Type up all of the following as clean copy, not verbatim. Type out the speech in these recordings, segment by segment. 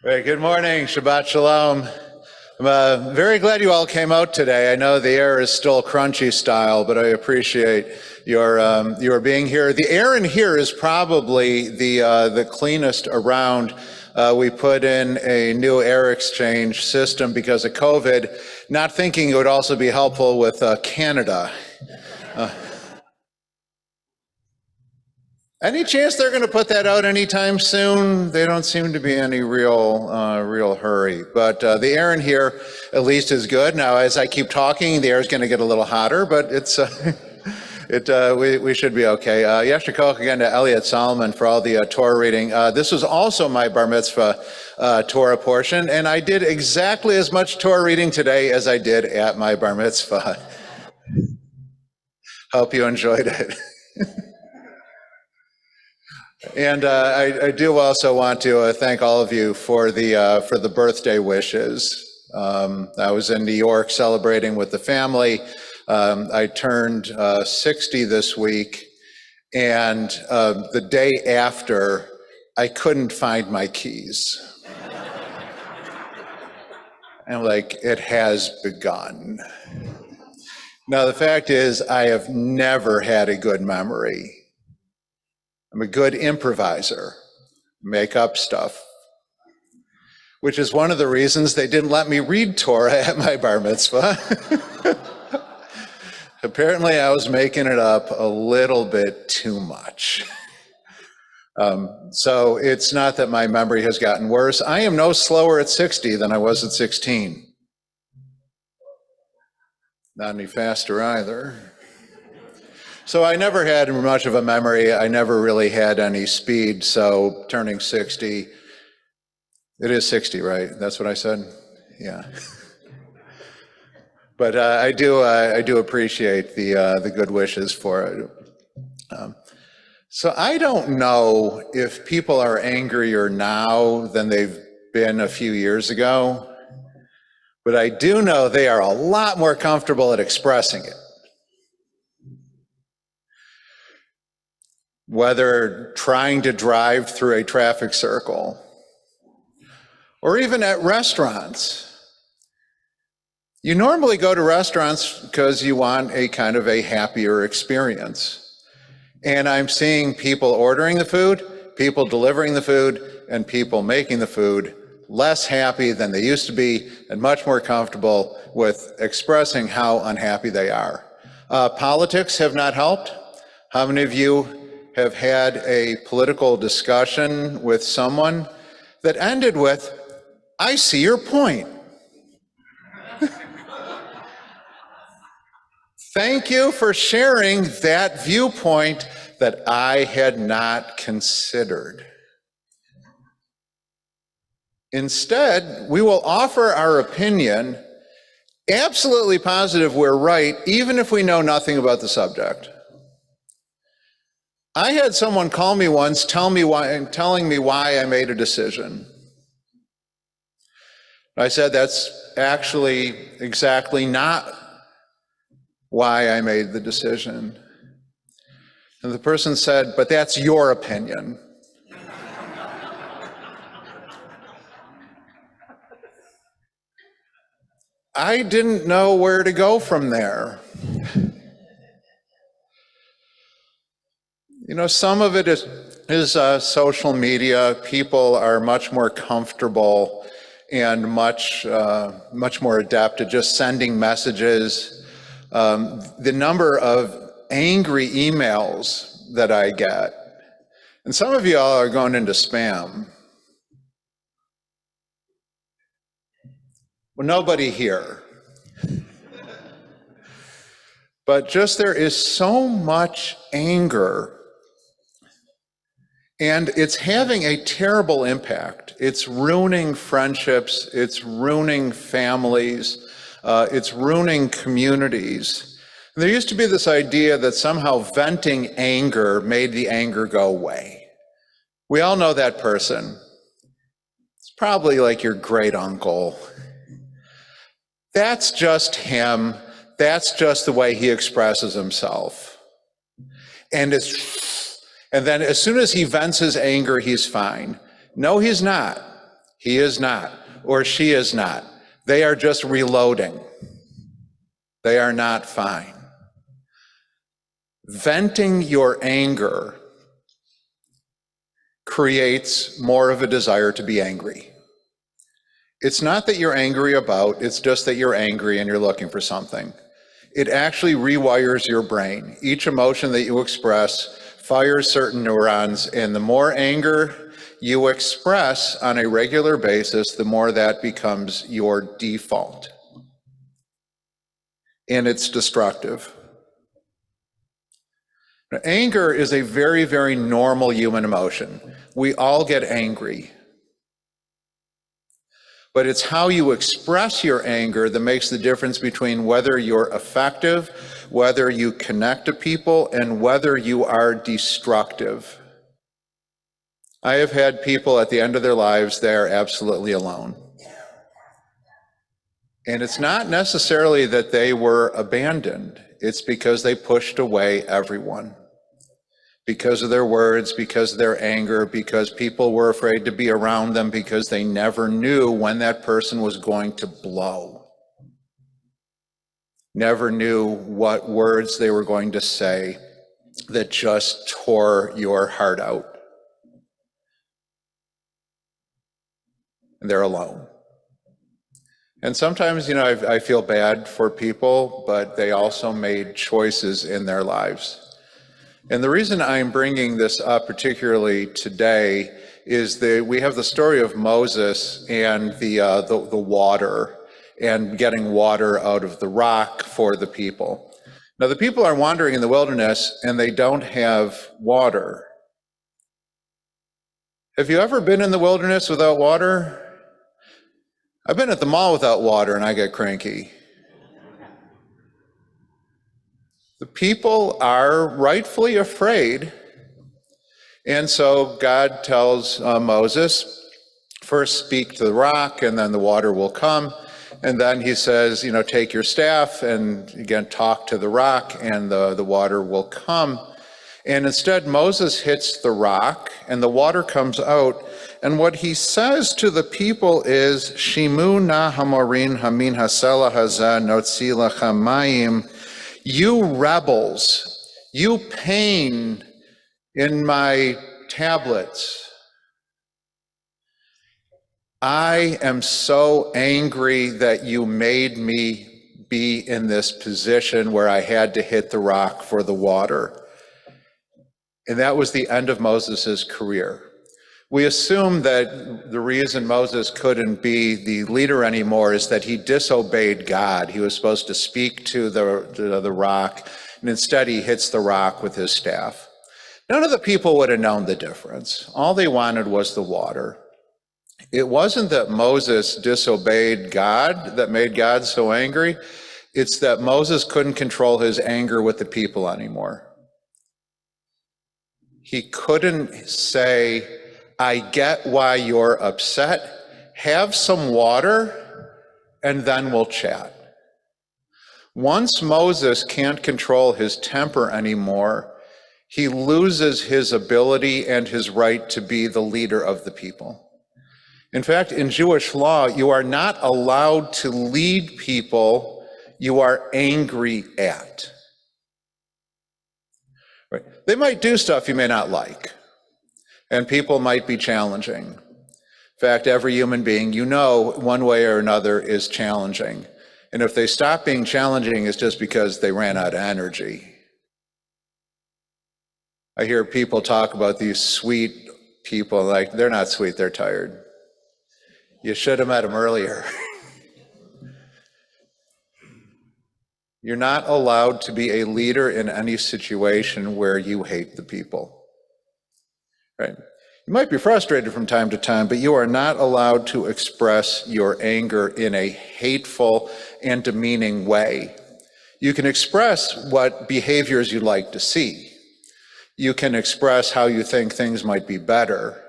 Right, good morning, Shabbat Shalom. I'm very glad you all came out today. I know the air is still crunchy style, but I appreciate your being here. The air in here is probably the cleanest around. We put in a new air exchange system because of COVID, not thinking it would also be helpful with Canada. Any chance they're going to put that out anytime soon? They don't seem to be any real hurry. But the air in here, at least, is good. Now, as I keep talking, the air is going to get a little hotter, but it's we should be okay. Yasher Koch again to Adat Solomon for all the Torah reading. This was also my bar mitzvah Torah portion, and I did exactly as much Torah reading today as I did at my bar mitzvah. Hope you enjoyed it. And I do also want to thank all of you for the birthday wishes. I was in New York celebrating with the family. I turned 60 this week, and the day after, I couldn't find my keys. And like, it has begun. Now, the fact is, I have never had a good memory. I'm a good improviser, make up stuff, which is one of the reasons they didn't let me read Torah at my bar mitzvah. Apparently, I was making it up a little bit too much. So it's not that my memory has gotten worse. I am no slower at 60 than I was at 16. Not any faster either. So I never had much of a memory. I never really had any speed. So turning 60, it is 60, right? That's what I said? Yeah. But I do appreciate the good wishes for it. So I don't know if people are angrier now than they've been a few years ago, but I do know they are a lot more comfortable at expressing it. Whether trying to drive through a traffic circle, or even at restaurants. You normally go to restaurants because you want a kind of a happier experience. And I'm seeing people ordering the food, people delivering the food, and people making the food less happy than they used to be and much more comfortable with expressing how unhappy they are. Politics have not helped. How many of you have had a political discussion with someone that ended with, "I see your point." Thank you for sharing that viewpoint that I had not considered. Instead, we will offer our opinion, absolutely positive we're right, even if we know nothing about the subject. I had someone call me once telling me why I made a decision. I said, that's actually exactly not why I made the decision. And the person said, but that's your opinion. I didn't know where to go from there. You know, some of it is social media. People are much more comfortable and much more adept at just sending messages. The number of angry emails that I get, and some of you all are going into spam. Well, nobody here. But just there is so much anger. And it's having a terrible impact. It's ruining friendships, it's ruining families, it's ruining communities. And there used to be this idea that somehow venting anger made the anger go away. We all know that person. It's probably like your great uncle. That's just him. That's just the way he expresses himself. And then as soon as he vents his anger, he's fine. No, he's not. He is not, or she is not. They are just reloading. They are not fine. Venting your anger creates more of a desire to be angry. It's not that you're angry about, it's just that you're angry and you're looking for something. It actually rewires your brain. Each emotion that you express fires certain neurons, and the more anger you express on a regular basis, the more that becomes your default. And it's destructive. Now, anger is a very, very normal human emotion. We all get angry. But it's how you express your anger that makes the difference between whether you're effective, whether you connect to people, and whether you are destructive. I have had people at the end of their lives, they are absolutely alone. And it's not necessarily that they were abandoned. It's because they pushed away everyone. Because of their words, because of their anger, because people were afraid to be around them, because they never knew when that person was going to blow. Never knew what words they were going to say that just tore your heart out. And they're alone. And sometimes, I feel bad for people, but they also made choices in their lives. And the reason I'm bringing this up particularly today is that we have the story of Moses and the water and getting water out of the rock for the people. Now, the people are wandering in the wilderness and they don't have water. Have you ever been in the wilderness without water? I've been at the mall without water and I get cranky. The people are rightfully afraid. And so God tells Moses, first speak to the rock and then the water will come. And then he says, take your staff and again, talk to the rock and the water will come. And instead Moses hits the rock and the water comes out. And what he says to the people is, Shimu na hamorin hamin hasela haza notzila hamayim. You rebels, you pain in my tablets. I am so angry that you made me be in this position where I had to hit the rock for the water. And that was the end of Moses' career. We assume that the reason Moses couldn't be the leader anymore is that he disobeyed God. He was supposed to speak to the rock, and instead he hits the rock with his staff. None of the people would have known the difference. All they wanted was the water. It wasn't that Moses disobeyed God that made God so angry. It's that Moses couldn't control his anger with the people anymore. He couldn't say, I get why you're upset. Have some water, and then we'll chat. Once Moses can't control his temper anymore, he loses his ability and his right to be the leader of the people. In fact, in Jewish law, you are not allowed to lead people you are angry at. Right? They might do stuff you may not like. And people might be challenging. In fact, every human being, one way or another is challenging. And if they stop being challenging, it's just because they ran out of energy. I hear people talk about these sweet people, like they're not sweet, they're tired. You should have met them earlier. You're not allowed to be a leader in any situation where you hate the people. Right? You might be frustrated from time to time, but you are not allowed to express your anger in a hateful and demeaning way. You can express what behaviors you'd like to see. You can express how you think things might be better.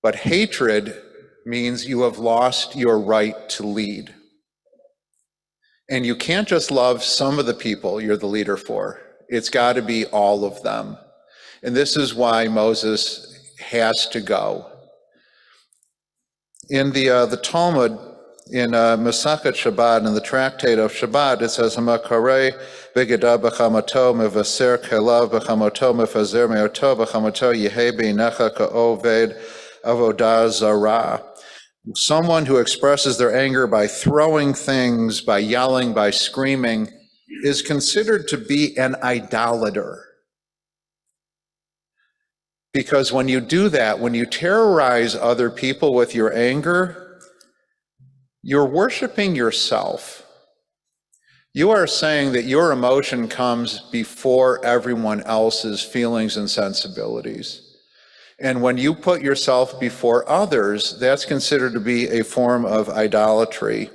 But hatred means you have lost your right to lead. And you can't just love some of the people you're the leader for. It's got to be all of them. And this is why Moses has to go. In the Talmud, in Masachet Shabbat, in the tractate of Shabbat, it says, "Hamakare begeda b'chamato mevaser kelav b'chamato mefazer meoto b'chamato yehe beinecha ka'oved avodah zarah." Someone who expresses their anger by throwing things, by yelling, by screaming, is considered to be an idolater. Because when you do that, when you terrorize other people with your anger, you're worshiping yourself. You are saying that your emotion comes before everyone else's feelings and sensibilities. And when you put yourself before others, that's considered to be a form of idolatry.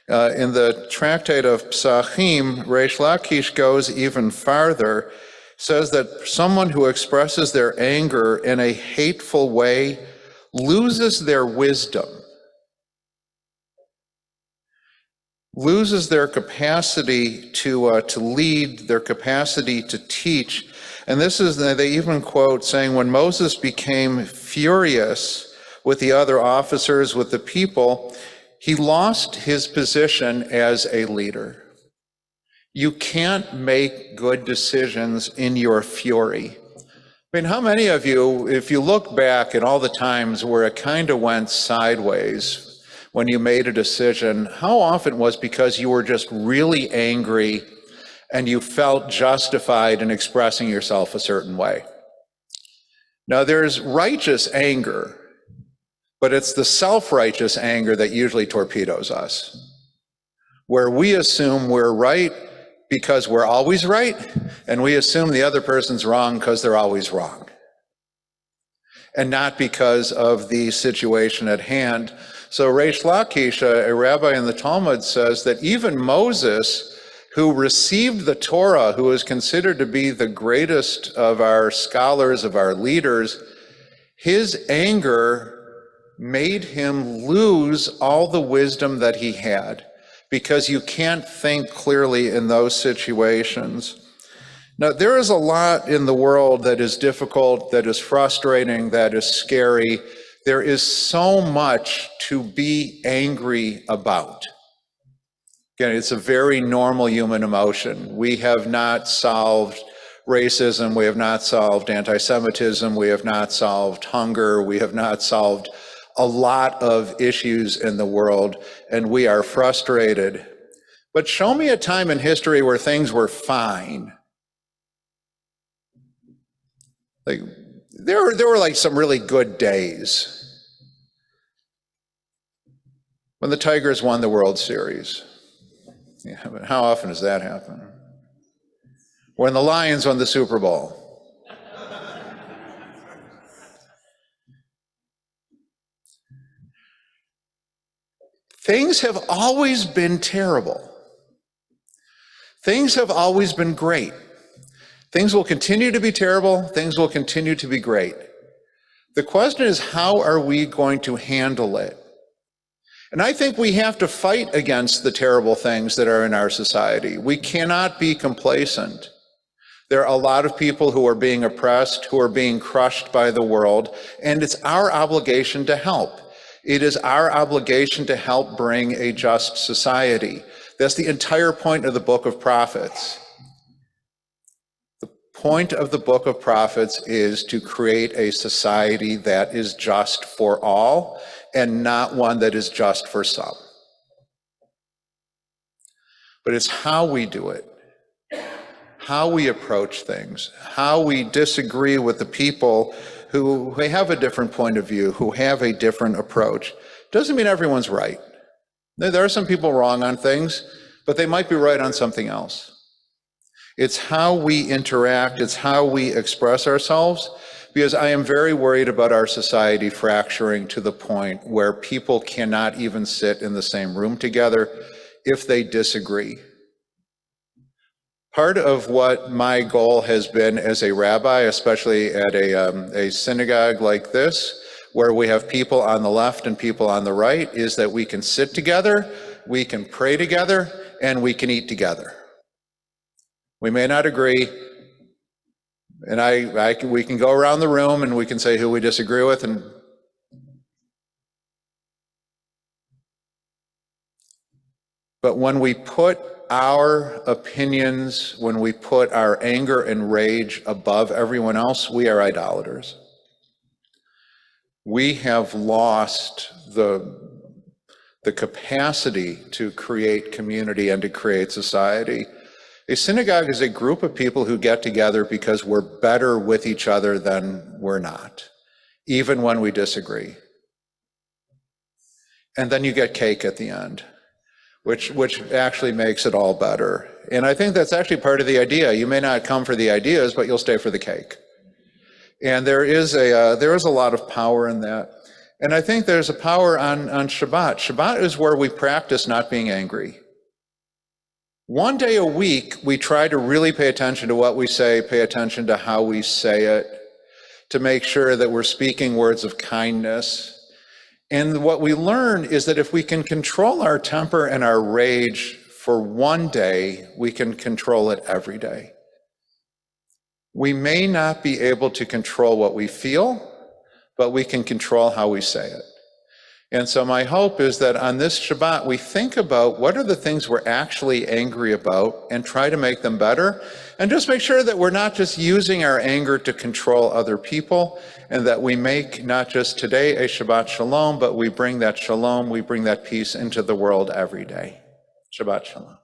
In the tractate of Psachim, Reish Lakish goes even farther, says that someone who expresses their anger in a hateful way loses their wisdom, loses their capacity to lead, their capacity to teach. And this is, they even quote saying, when Moses became furious with the other officers, with the people, he lost his position as a leader. You can't make good decisions in your fury. I mean, how many of you, if you look back at all the times where it kind of went sideways when you made a decision, how often was because you were just really angry and you felt justified in expressing yourself a certain way? Now, there's righteous anger, but it's the self-righteous anger that usually torpedoes us, where we assume we're right because we're always right, and we assume the other person's wrong because they're always wrong, and not because of the situation at hand. So Reish Lakish, a rabbi in the Talmud, says that even Moses, who received the Torah, who is considered to be the greatest of our scholars, of our leaders, his anger made him lose all the wisdom that he had, because you can't think clearly in those situations. Now, there is a lot in the world that is difficult, that is frustrating, that is scary. There is so much to be angry about. Again, it's a very normal human emotion. We have not solved racism, we have not solved anti-Semitism, we have not solved hunger, we have not solved a lot of issues in the world, and we are frustrated. But show me a time in history where things were fine. Like, there were like some really good days. When the Tigers won the World Series. Yeah, but how often does that happen? When the Lions won the Super Bowl. Things have always been terrible. Things have always been great. Things will continue to be terrible. Things will continue to be great. The question is, how are we going to handle it? And I think we have to fight against the terrible things that are in our society. We cannot be complacent. There are a lot of people who are being oppressed, who are being crushed by the world, and it's our obligation to help. It is our obligation to help bring a just society. That's the entire point of the Book of Prophets. The point of the Book of Prophets is to create a society that is just for all and not one that is just for some. But it's how we do it, how we approach things, how we disagree with the people who have a different point of view, who have a different approach. Doesn't mean everyone's right. There are some people wrong on things, but they might be right on something else. It's how we interact, it's how we express ourselves, because I am very worried about our society fracturing to the point where people cannot even sit in the same room together if they disagree. Part of what my goal has been as a rabbi, especially at a synagogue like this, where we have people on the left and people on the right, is that we can sit together, we can pray together, and we can eat together. We may not agree, and we can go around the room and we can say who we disagree with, and But when we put our opinions, when we put our anger and rage above everyone else, we are idolaters. We have lost the capacity to create community and to create society. A synagogue is a group of people who get together because we're better with each other than we're not, even when we disagree. And then you get cake at the end, which actually makes it all better. And I think that's actually part of the idea. You may not come for the ideas, but you'll stay for the cake. And there is a lot of power in that. And I think there's a power on Shabbat. Shabbat is where we practice not being angry. One day a week, we try to really pay attention to what we say, pay attention to how we say it, to make sure that we're speaking words of kindness. And what we learn is that if we can control our temper and our rage for one day, we can control it every day. We may not be able to control what we feel, but we can control how we say it. And so my hope is that on this Shabbat, we think about what are the things we're actually angry about and try to make them better. And just make sure that we're not just using our anger to control other people, and that we make not just today a Shabbat Shalom, but we bring that Shalom, we bring that peace into the world every day. Shabbat Shalom.